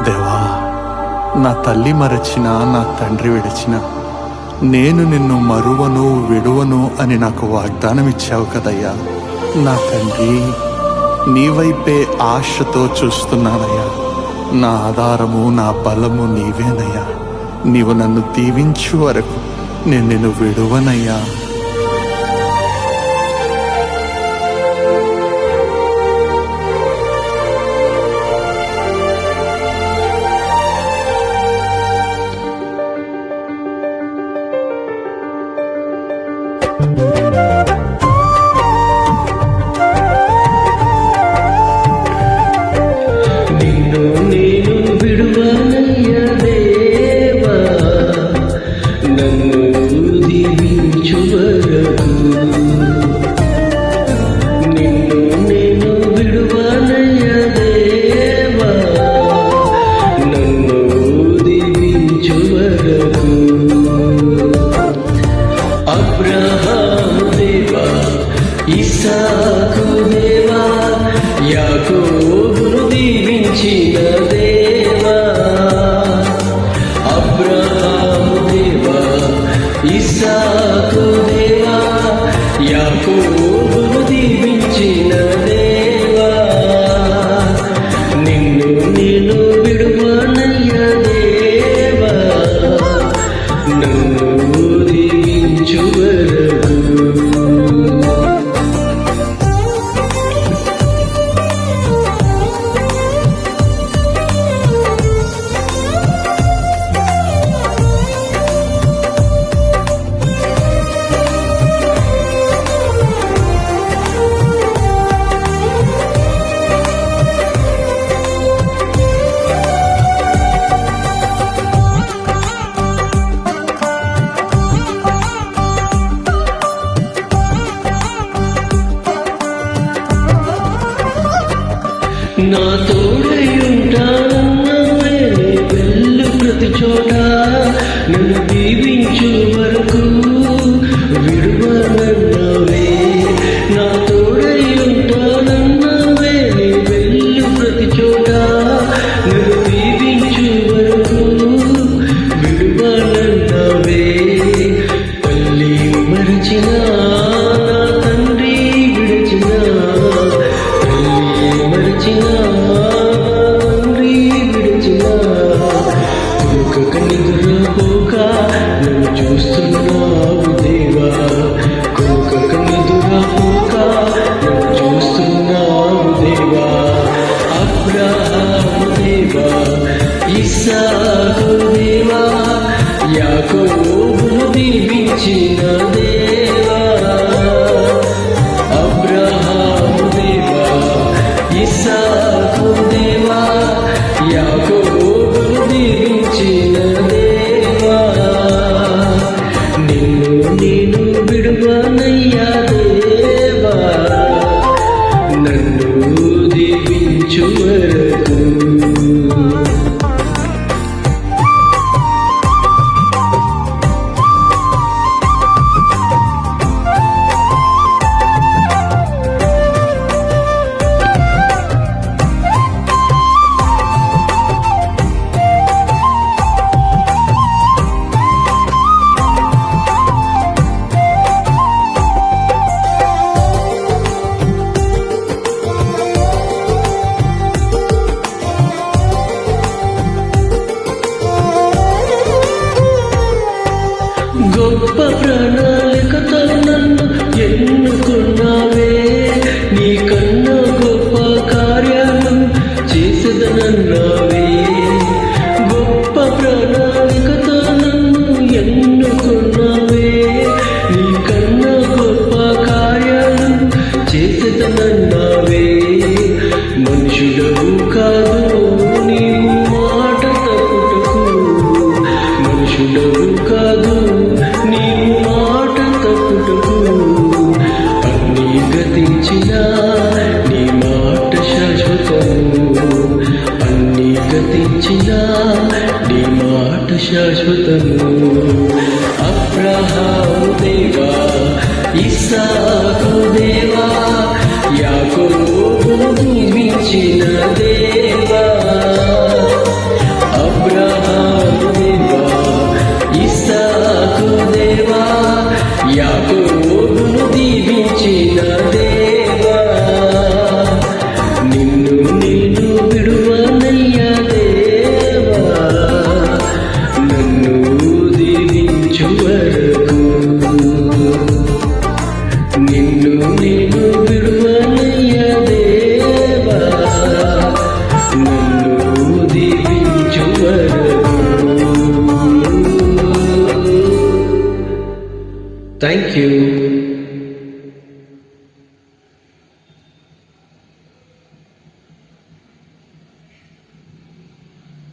దేవా, నా తల్లి మరచిన, నా తండ్రి విడిచిన, నేను నిన్ను మరువను విడువను అని నాకు వాగ్దానం ఇచ్చావు కదయ్యా. నా తండ్రి, నీ వైపే ఆశతో చూస్తున్నానయ్యా. నా ఆధారము, నా బలము నీవేనయ్యా. నీవు నన్ను దీవించు వరకు నేను నిన్ను విడువనయ్యా. ఇస్సాకు దేవా, యాకోబును దీవించిన దేవా, అబ్రహాము దేవా, ఇస్సాకు దేవా, యాకోబును దీవించిన దేవా, నిన్ను నేను విడువనయ్య దేవా, నన్ను దీవించు వరకు. నా తోడై ఉంటానన్నావే, వెళ్ళు ప్రతి చోట, నన్ను దీవించు వరకు విడువనన్నావే. నా తోడై ఉంటానన్నావే, వెళ్ళు ప్రతి చోట, నన్ను దీవించు వరకు విడువనన్నావే. తల్లి మరచిన, నా తండ్రి విడిచిన, నన్ను చూస్తున్నావు దేవా, కొనుక నిదురపోక నన్ను చూస్తున్నావు దేవా, అబ్రహాము దేవా, ఇస్సాకు దేవా, యాకోబును దీవించిన దేవా, అబ్రహాము దేవా, ఇస్సాకు దేవా, యాకోబును దీవించిన దేవా, నిన్ను నేను విడువనయ్యా దేవా, నన్ను దీవించు వరకు. గొప్ప ప్రణాళికతో నన్ను ఎన్నుకున్నావే, నీకన్నా గొప్ప కార్యాలు చేసేదనన్నావే. గొప్ప ప్రణాళికతో నన్ను ఎన్నుకున్నావే, నీకన్నా గొప్ప కార్యాలు చేసేదనన్నావే. మనుషుడవు కాదు నీవు మాట తప్పుటకు, మనుషుడవు కాదు నీవు మాట తప్పుటకు, అన్నీ గతించిన నీ మాట శాశ్వతము, అన్నీ గతించిన నీ మాట శాశ్వతము. అబ్రహాము దేవా, ఇస్సాకు దేవా, యాకోబును దీవించిన దేవా, థ్యాంక్ యూ.